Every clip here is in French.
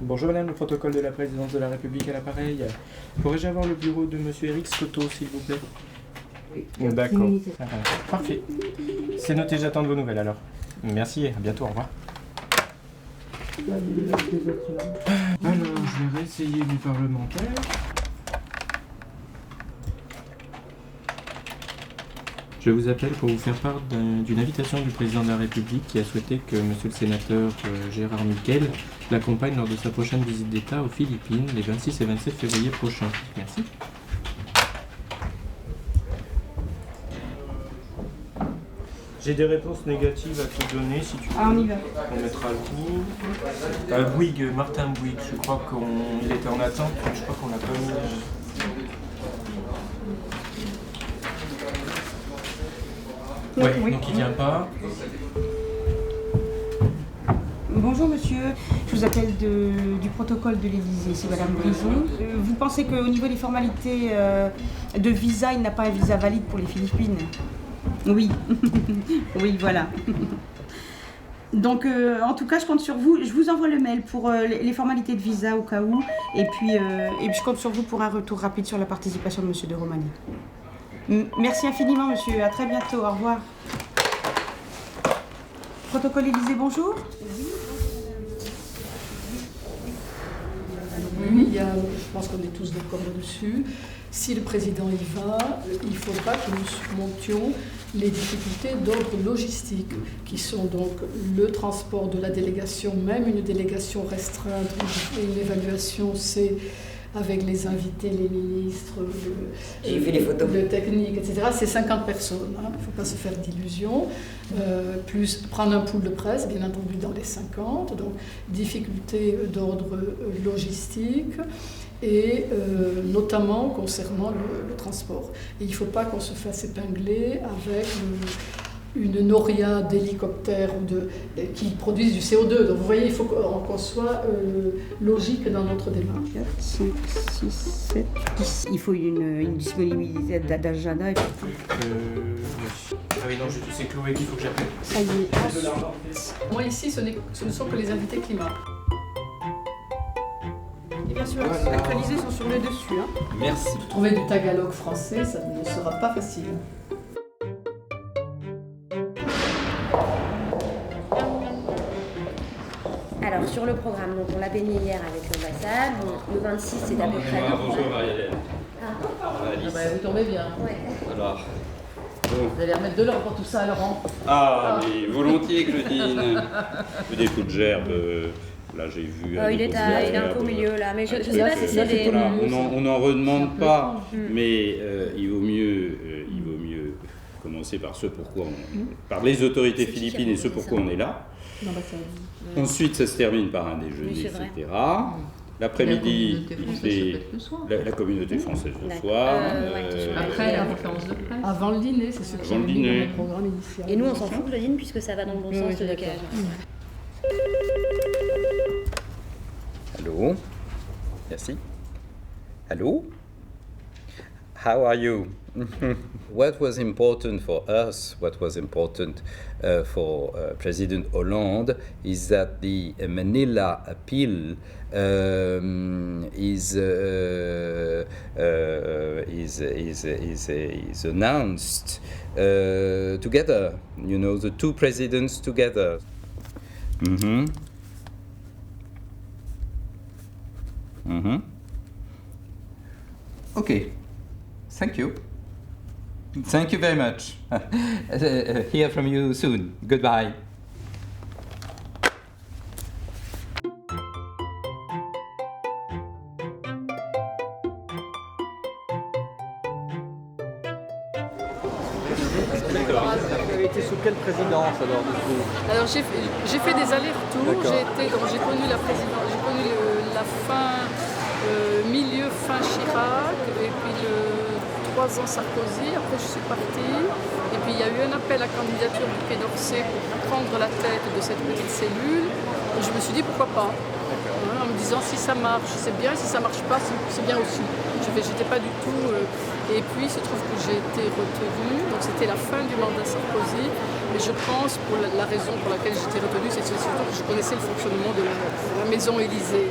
Bonjour madame, le protocole de la présidence de la République à l'appareil. Pourrais-je avoir le bureau de monsieur Eric Scotto, s'il vous plaît? Oui. D'accord. Parfait. C'est noté, j'attends de vos nouvelles alors. Merci et à bientôt, au revoir. Alors, je vais réessayer du parlementaire. Je vous appelle pour vous faire part d'une invitation du président de la République qui a souhaité que monsieur le sénateur Gérard Miquel l'accompagne lors de sa prochaine visite d'État aux Philippines les 26 et 27 février prochains. Merci. J'ai des réponses négatives à te donner si tu veux. Ah, on y va. On mettra le coup. Bouygues, Martin Bouygues, je crois qu'il était en attente, je crois qu'on l'a pas mis. Ouais, oui. Donc il vient pas. Bonjour monsieur, je vous appelle du protocole de l'Élysée, c'est madame Brison. Vous pensez qu'au niveau des formalités de visa, il n'a pas un visa valide pour les Philippines? Oui, oui voilà. Donc en tout cas je compte sur vous, je vous envoie le mail pour les formalités de visa au cas où et puis je compte sur vous pour un retour rapide sur la participation de monsieur de Romani. Merci infiniment monsieur, à très bientôt, au revoir. Protocole Élysée, bonjour. Oui, je pense qu'on est tous d'accord là-dessus. Si le président y va, il ne faudra que nous surmontions les difficultés d'ordre logistique, qui sont donc le transport de la délégation, même une délégation restreinte, une évaluation, c'est avec les invités, les ministres, le technique, etc. C'est 50 personnes, il ne faut pas se faire d'illusions. Plus prendre un pool de presse, bien entendu, dans les 50. Donc, difficultés d'ordre logistique et notamment concernant le transport. Et il ne faut pas qu'on se fasse épingler avec une noria d'hélicoptères qui produisent du CO2. Donc vous voyez, il faut qu'on soit logique dans notre démarche. 4, 5, 6, 7, 10. Il faut une disponibilité d'agenda. Ah oui, non, c'est Chloé qu'il faut que j'appelle. Ça y est. Moi ici, ce ne sont que les invités climat. Et bien sûr, les actualisés sont sur le dessus. Hein. Merci. Trouver du tagalog français, ça ne sera pas facile. Alors, sur le programme, donc on l'a baigné hier avec l'ambassade. Le 26, c'est d'à peu près. Bonjour Marie-Hélène. Vous tombez bien. Ouais. Alors, bon. Vous allez remettre de l'ordre pour tout ça, Laurent. Ah, mais volontiers, Claudine. Des coups de gerbe. Là, j'ai vu. Il est un peu au milieu là, mais je sais pas si c'est des. Voilà, on n'en redemande pas, mais il vaut mieux commencer par par les autorités philippines et ce pourquoi on est là. Ensuite, ça se termine par un déjeuner, etc. L'après-midi, la communauté française le soir. Après la conférence de presse. Avant le dîner, c'est ce qui est mis dans le programme initial. Et nous, on s'en fout, Claudine, puisque ça va dans le bon sens de décalage. Hello. Merci. Hello. How are you? What was important for us, what was important for President Hollande, is that the Manila appeal is announced together. You know, the two presidents together. Mm-hmm. Mm-hmm. Okay. Thank you. Thank you very much. Hear from you soon. Goodbye. Vous avez été sous quelle présidence alors du coup? Alors j'ai fait des allers-retours, j'ai connu la présidence, j'ai connu la fin, milieu fin Chirac, et puis 3 ans Sarkozy, après je suis partie, et puis il y a eu un appel à candidature du Quai d'Orsay pour prendre la tête de cette petite cellule, et je me suis dit pourquoi pas, en me disant si ça marche c'est bien, si ça marche pas c'est bien aussi. J'étais pas du tout... et puis il se trouve que j'ai été retenue, donc c'était la fin du mandat Sarkozy, Mais je pense, pour la raison pour laquelle j'étais retenue, c'est surtout que je connaissais le fonctionnement de la maison Élysée.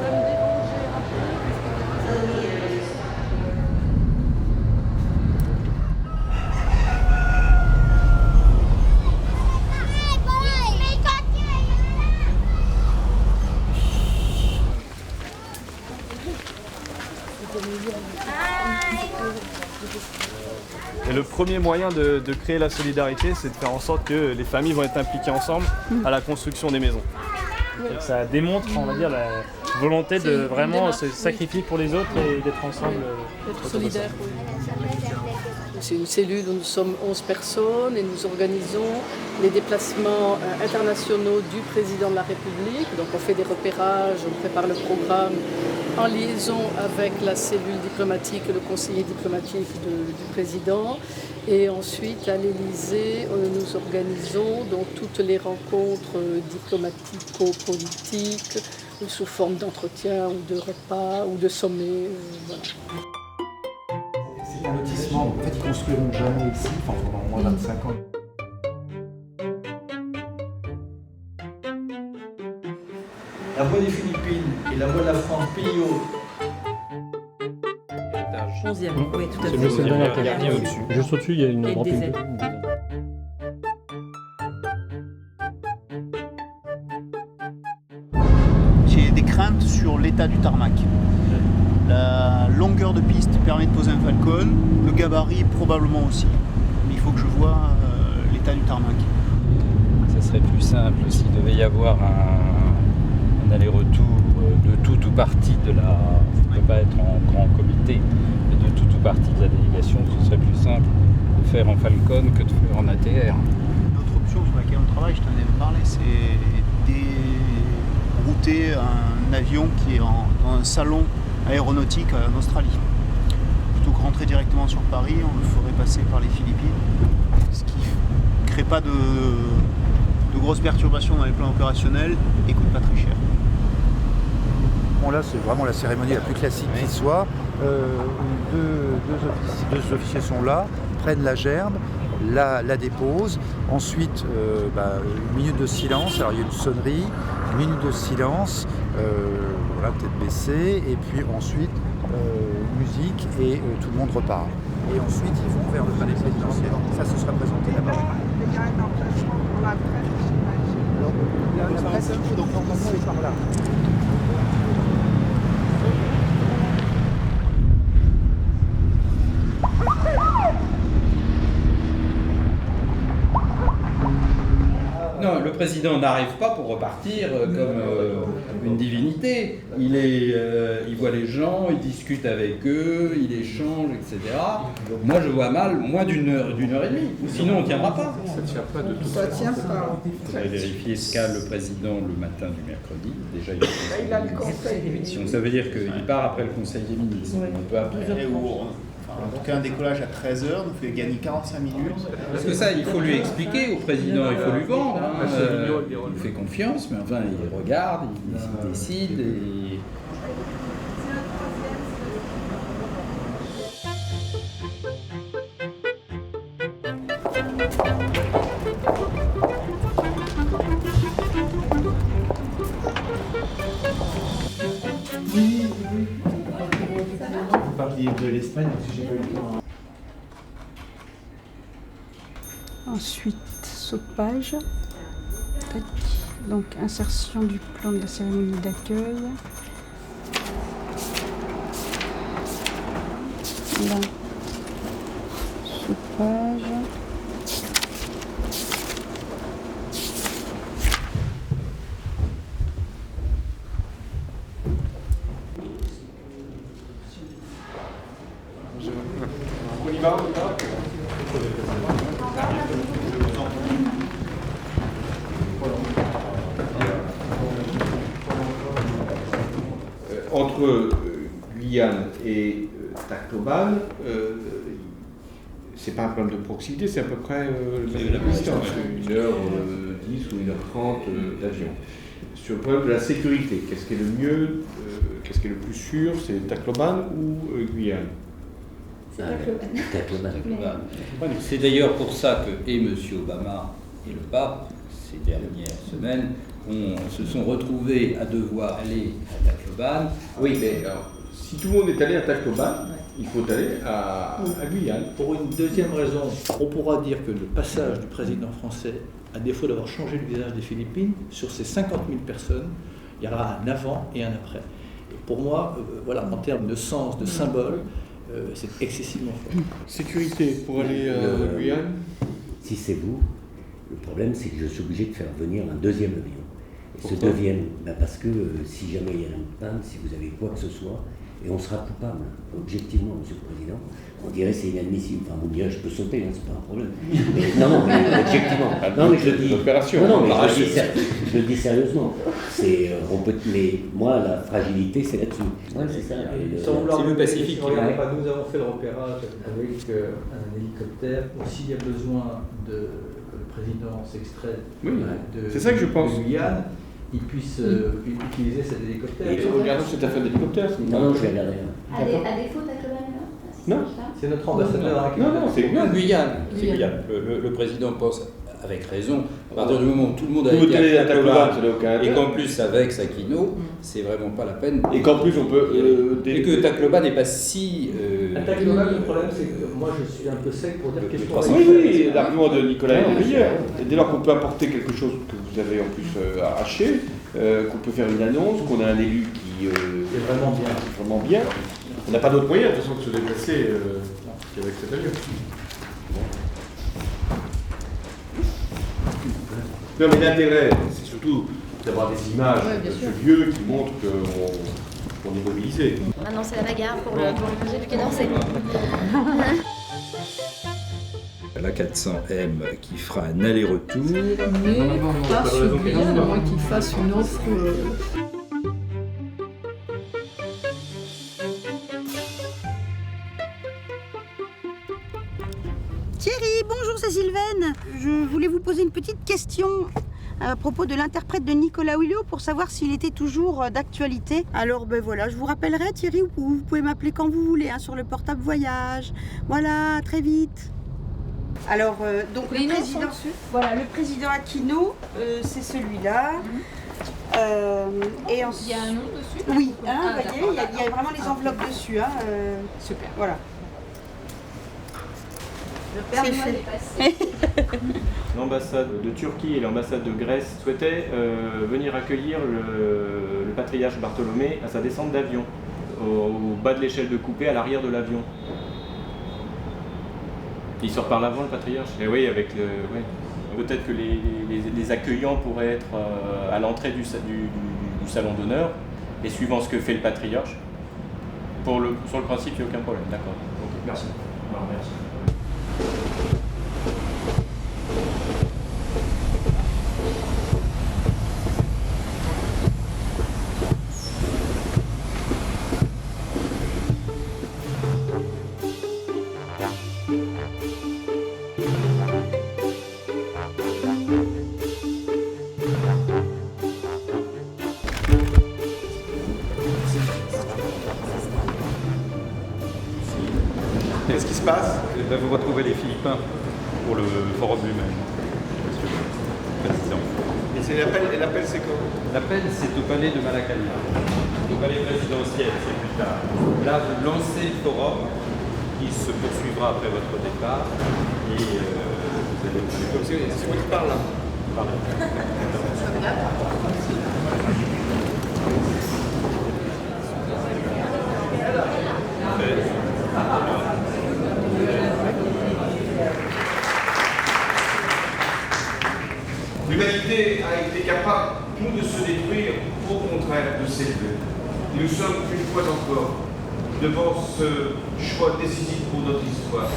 Ça me dérangeait un peu. Et le premier moyen de créer la solidarité, c'est de faire en sorte que les familles vont être impliquées ensemble à la construction des maisons. Donc ça démontre, on va dire, la volonté de vraiment se sacrifier pour les autres et d'être ensemble. D'être solidaires, oui. C'est une cellule où nous sommes 11 personnes et nous organisons les déplacements internationaux du président de la République. Donc on fait des repérages, on prépare le programme en liaison avec la cellule diplomatique et le conseiller diplomatique du président. Et ensuite, à l'Élysée, nous organisons donc toutes les rencontres diplomatico-politiques sous forme d'entretien ou de repas ou de sommets. Voilà. C'est un lotissement, en fait, ils construiront jamais ici, enfin, pendant au moins 25 ans. La voix des Philippines et la voix de la France, pays haut. 11e, oui, tout à fait. C'est le dernier étage. Juste au-dessus, il y a une rampe. J'ai des craintes sur l'état du tarmac. La longueur de piste permet de poser un Falcon, le gabarit probablement aussi. Mais il faut que je voie l'état du tarmac. Ça serait plus simple s'il devait y avoir un aller-retour de tout ou partie de la... Ça ne peut pas être en grand comité, mais de tout ou partie de la délégation, ce serait plus simple de faire en Falcon que de faire en ATR. L'autre option sur laquelle on travaille, je t'en ai parlé, c'est dérouter un avion qui est dans un salon aéronautique en Australie. Plutôt que rentrer directement sur Paris, on le ferait passer par les Philippines, ce qui ne crée pas de grosses perturbations dans les plans opérationnels et coûte pas très cher. Bon, là, c'est vraiment la cérémonie la plus classique qui soit. Deux officiers sont là, prennent la gerbe, la déposent. Ensuite, une minute de silence. Alors, il y a une sonnerie, une minute de silence, voilà, tête baissée, et puis ensuite, musique, et tout le monde repart. Et ensuite, ils vont vers le palais présidentiel. Ça, ce sera présenté là-bas. Alors, la presse, donc normalement, est par là. Non, le président n'arrive pas pour repartir comme une divinité. Il voit les gens, il discute avec eux, il échange, etc. Moi, je vois mal moins d'une heure et demie. Sinon, on ne tiendra pas. Ça ne tient pas de tout ça. Ça tient pas. Vous allez vérifier ce qu'a le président le matin du mercredi. Déjà, il a le conseil des ministres. Ça veut dire qu'il part après le conseil des ministres. Un peu après. En tout cas, un décollage à 13h nous fait gagner 45 minutes. Parce que ça, il faut lui expliquer au président, il faut lui vendre. Il lui fait confiance, mais enfin, il regarde, il décide. Et... Vous parliez de l'Espagne, si j'ai pas eu le temps. Ensuite, saupage. Tac. Donc, insertion du plan de la cérémonie d'accueil. Là, saupage. On y va, entre Guyane et Tacloban, c'est pas un problème de proximité, c'est à peu près la même distance, 1h10 ou 1h30 d'avion. Sur le problème de la sécurité, qu'est-ce qui est le mieux, qu'est-ce qui est le plus sûr, c'est Tacloban ou Guyane? Tacloban. C'est d'ailleurs pour ça que et M. Obama et le pape, ces dernières semaines, se sont retrouvés à devoir aller à Tacloban. Oui, mais alors, si tout le monde est allé à Tacloban, il faut aller à Guyane. Pour une deuxième raison, on pourra dire que le passage du président français, à défaut d'avoir changé le visage des Philippines, sur ces 50 000 personnes, il y aura un avant et un après. Et pour moi, voilà, en termes de sens, de symbole, c'est excessivement fort. Sécurité pour aller à Guyane. Si c'est vous, le problème c'est que je suis obligé de faire venir un deuxième avion. Et ce Pourquoi deuxième, parce que si jamais il y a une panne, si vous avez quoi que ce soit, et on sera coupable, objectivement, Monsieur le Président, on dirait c'est inadmissible. Enfin, vous me direz, je peux sauter, hein, c'est pas un problème. Mais, non, mais objectivement. Non, mais je le dis. Non, mais je le dis sérieusement. C'est, mais moi, la fragilité, c'est là-dessus. Ouais, c'est ça. C'est le Pacifique. Nous avons fait le repérage avec un hélicoptère. S'il y a besoin que le président s'extrait c'est ça que je pense. de Guyane, il puisse utiliser cet hélicoptère. Et regardons cette affaire d'hélicoptère. Non, je vais regarder. À défaut, Tacloban, non, c'est notre ambassadeur. Non, c'est Guyane. Le président pense avec raison. À partir du moment où tout le monde a été à Tacloban, et qu'en plus avec Aquino, c'est vraiment pas la peine. Et qu'en plus on peut. Et que Tacloban n'est pas si. À Tacloban, le problème c'est que moi je suis un peu sec pour dire qu'est-ce qu'on va faire. Oui, l'argument de Nicolas est meilleur. Dès lors qu'on peut apporter quelque chose que vous avez en plus arraché, qu'on peut faire une annonce, qu'on a un élu qui est vraiment bien. On n'a pas d'autre moyen de toute façon de se déplacer qu'avec cet avion. Non, mais l'intérêt, c'est surtout d'avoir des images de ce lieu qui montrent qu'on est mobilisé. Maintenant, c'est la bagarre pour le musée du Quai d'Orsay. La 400M qui fera un aller-retour. Mais pas sur Guyane, à moins qu'il fasse une offre. Thierry, bonjour, c'est Sylvaine. Je voulais vous poser une petite question à propos de l'interprète de Nicolas Hulot pour savoir s'il était toujours d'actualité. Alors ben voilà, je vous rappellerai Thierry, vous pouvez m'appeler quand vous voulez sur le portable voyage. Voilà, à très vite. Alors donc le président, voilà, le président Aquino, c'est celui-là. Et ensuite, il y a un nom dessus. Oui, vous voyez, il y a vraiment les enveloppes dessus. Super. Voilà. C'est fait. L'ambassade de Turquie et l'ambassade de Grèce souhaitaient venir accueillir le patriarche Bartholomé à sa descente d'avion, au bas de l'échelle de coupé, à l'arrière de l'avion. Il sort par l'avant, le patriarche. Et oui, avec le. Ouais. Peut-être que les accueillants pourraient être à l'entrée du salon d'honneur, et suivant ce que fait le patriarche, sur le principe, il n'y a aucun problème. D'accord. Okay. Merci. Non, merci. Qu'est-ce qui se passe? Vous retrouvez les Philippins pour le forum lui-même, Monsieur le Président. Et l'appel c'est quoi? L'appel c'est au palais de Malacaña, au palais présidentiel, c'est plus tard. Là vous lancez le forum qui se poursuivra après votre départ et vous allez... C'est moi qui parle là. Pardon. L'humanité a été capable, non de se détruire, au contraire de s'élever. Et nous sommes une fois encore devant ce choix décisif pour notre histoire.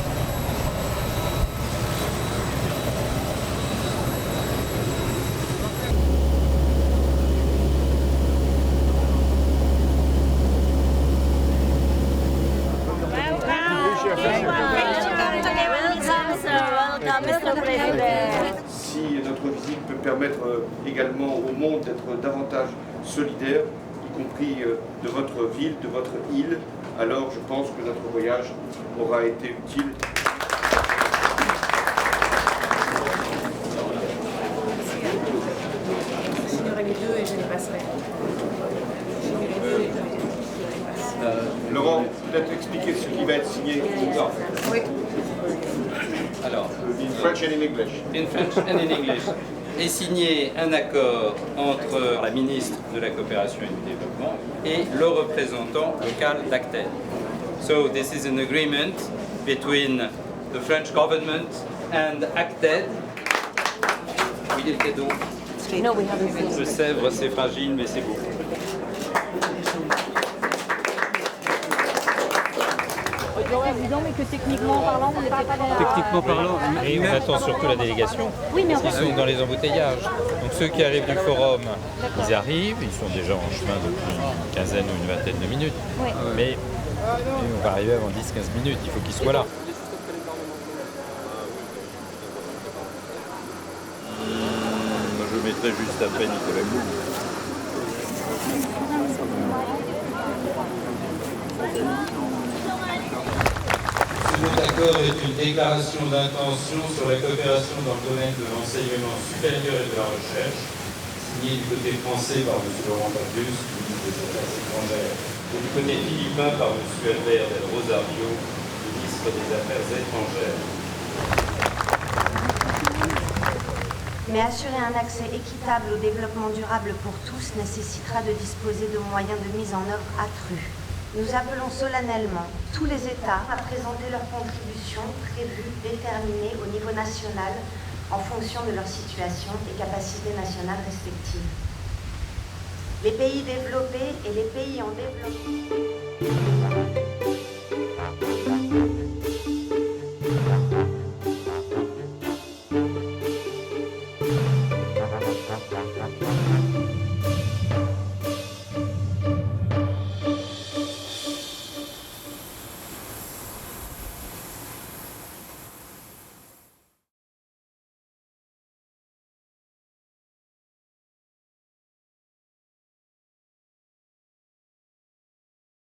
Si notre visite peut permettre également au monde d'être davantage solidaire, y compris de votre ville, de votre île, alors je pense que notre voyage aura été utile. J'ignorais les deux et je les passerai. Laurent, peut-être expliquer ce qui va être signé. Oui. Alors, in French and in English. In French and in English. Est signé un accord entre la ministre de la Coopération et du Développement et le représentant local d'Acted. So this is an agreement between the French government and Acted. Oui, il était donc. Le Sèvres, c'est fragile, mais c'est beau. Évident, mais que techniquement parlant, on n'est pas Techniquement parlant, et on attend surtout la délégation, oui, mais parce qu'ils sont dans les embouteillages. Donc ceux qui arrivent du forum, ils arrivent, ils sont déjà en chemin depuis une quinzaine ou une vingtaine de minutes, oui. Mais on va arriver avant 10-15 minutes, il faut qu'ils soient là. Je mettrai juste après Nicolas Mou. Ce accord est une déclaration d'intention sur la coopération dans le domaine de l'enseignement supérieur et de la recherche, signé du côté français par M. Laurent Fabius, ministre des Affaires étrangères, et du côté philippin par M. Albert Del Rosario, ministre des Affaires étrangères. Mais assurer un accès équitable au développement durable pour tous nécessitera de disposer de moyens de mise en œuvre accrus. Nous appelons solennellement tous les États à présenter leurs contributions prévues, déterminées au niveau national en fonction de leur situation et capacités nationales respectives. Les pays développés et les pays en développement.